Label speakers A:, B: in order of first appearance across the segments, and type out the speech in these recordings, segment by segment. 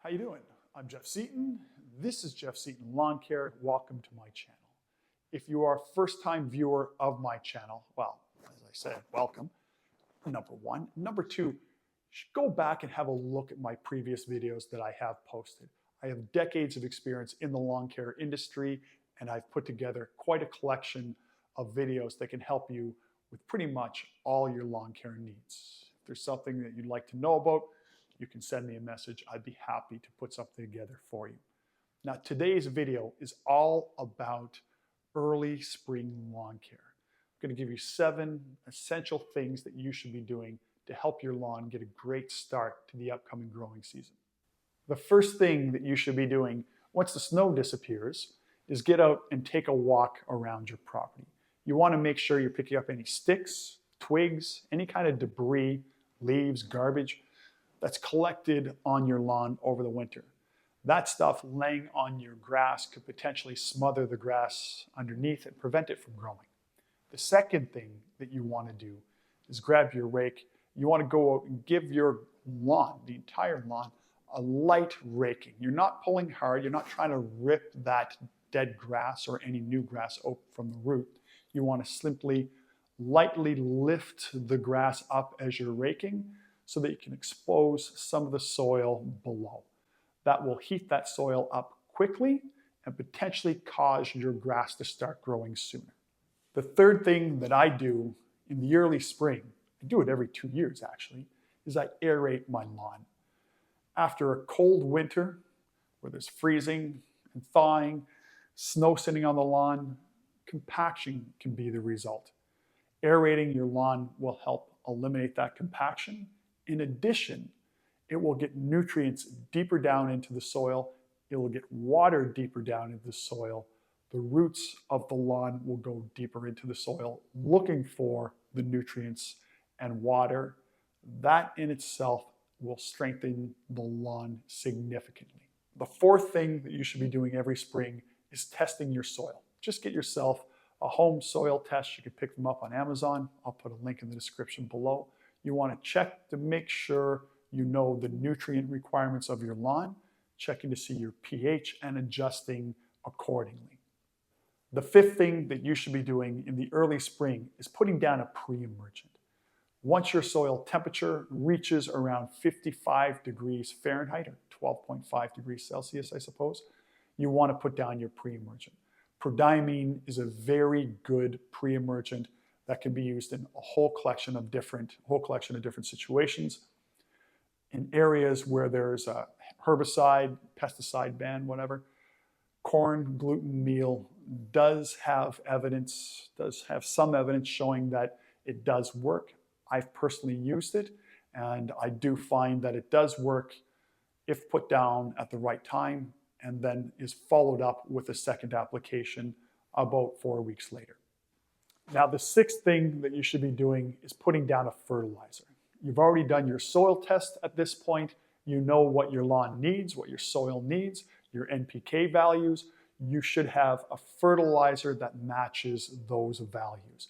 A: How you doing? I'm Jeff Seaton. This is Jeff Seaton Lawn Care. Welcome to my channel. If you are a first-time viewer of my channel, well, as I said, welcome, number one. Number two, you should go back and have a look at my previous videos that I have posted. I have decades of experience in the lawn care industry, and I've put together quite a collection of videos that can help you with pretty much all your lawn care needs. If there's something that you'd like to know about, you can send me a message. I'd be happy to put something together for you. Now, today's video is all about early spring lawn care. I'm going to give you 7 essential things that you should be doing to help your lawn get a great start to the upcoming growing season. The first thing that you should be doing once the snow disappears is get out and take a walk around your property. You want to make sure you're picking up any sticks, twigs, any kind of debris, leaves, garbage that's collected on your lawn over the winter. That stuff laying on your grass could potentially smother the grass underneath and prevent it from growing. The second thing that you want to do is grab your rake. You want to go out and give your lawn, the entire lawn, a light raking. You're not pulling hard. You're not trying to rip that dead grass or any new grass out from the root. You want to simply lightly lift the grass up as you're raking so that you can expose some of the soil below. That will heat that soil up quickly and potentially cause your grass to start growing sooner. The third thing that I do in the early spring, I do it every 2 years actually, is I aerate my lawn. After a cold winter where there's freezing and thawing, snow sitting on the lawn, compaction can be the result. Aerating your lawn will help eliminate that compaction. In addition, it will get nutrients deeper down into the soil. It will get water deeper down into the soil. The roots of the lawn will go deeper into the soil, looking for the nutrients and water. That in itself will strengthen the lawn significantly. The fourth thing that you should be doing every spring is testing your soil. Just get yourself a home soil test. You can pick them up on Amazon. I'll put a link in the description below. You want to check to make sure you know the nutrient requirements of your lawn, checking to see your pH and adjusting accordingly. The fifth thing that you should be doing in the early spring is putting down a pre-emergent. Once your soil temperature reaches around 55 degrees Fahrenheit or 12.5 degrees Celsius, I suppose, you want to put down your pre-emergent. Prodiamine is a very good pre-emergent that can be used in a whole collection of different situations. In areas where there's a herbicide, pesticide ban, whatever, corn gluten meal does have some evidence showing that it does work. I've personally used it, and I do find that it does work if put down at the right time and then is followed up with a second application about 4 weeks later. Now, the sixth thing that you should be doing is putting down a fertilizer. You've already done your soil test at this point. You know what your lawn needs, what your soil needs, your NPK values. You should have a fertilizer that matches those values.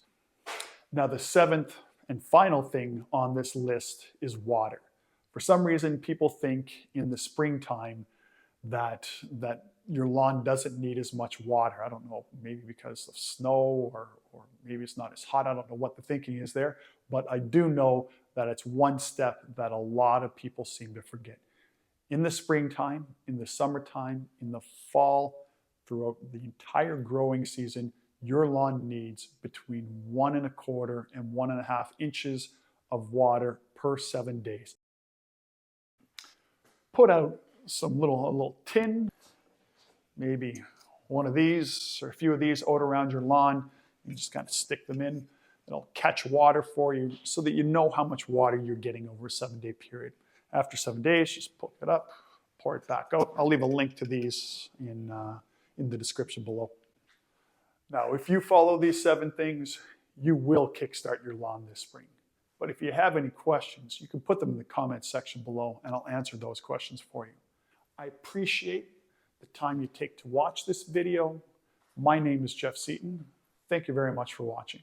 A: Now, the seventh and final thing on this list is water. For some reason, people think in the springtime that your lawn doesn't need as much water. I don't know, maybe because of snow or maybe it's not as hot. I don't know what the thinking is there, but I do know that it's one step that a lot of people seem to forget. In the springtime, in the summertime, in the fall, throughout the entire growing season, your lawn needs between 1 1/4 and 1.5 inches of water per 7 days. Put out a little tin, maybe one of these or a few of these out around your lawn. You just kind of stick them in. It'll catch water for you so that you know how much water you're getting over a 7-day period. After 7 days, just pick it up, pour it back out. I'll leave a link to these in the description below. Now, if you follow these 7 things, you will kickstart your lawn this spring. But if you have any questions, you can put them in the comments section below and I'll answer those questions for you. I appreciate the time you take to watch this video. My name is Jeff Seaton. Thank you very much for watching.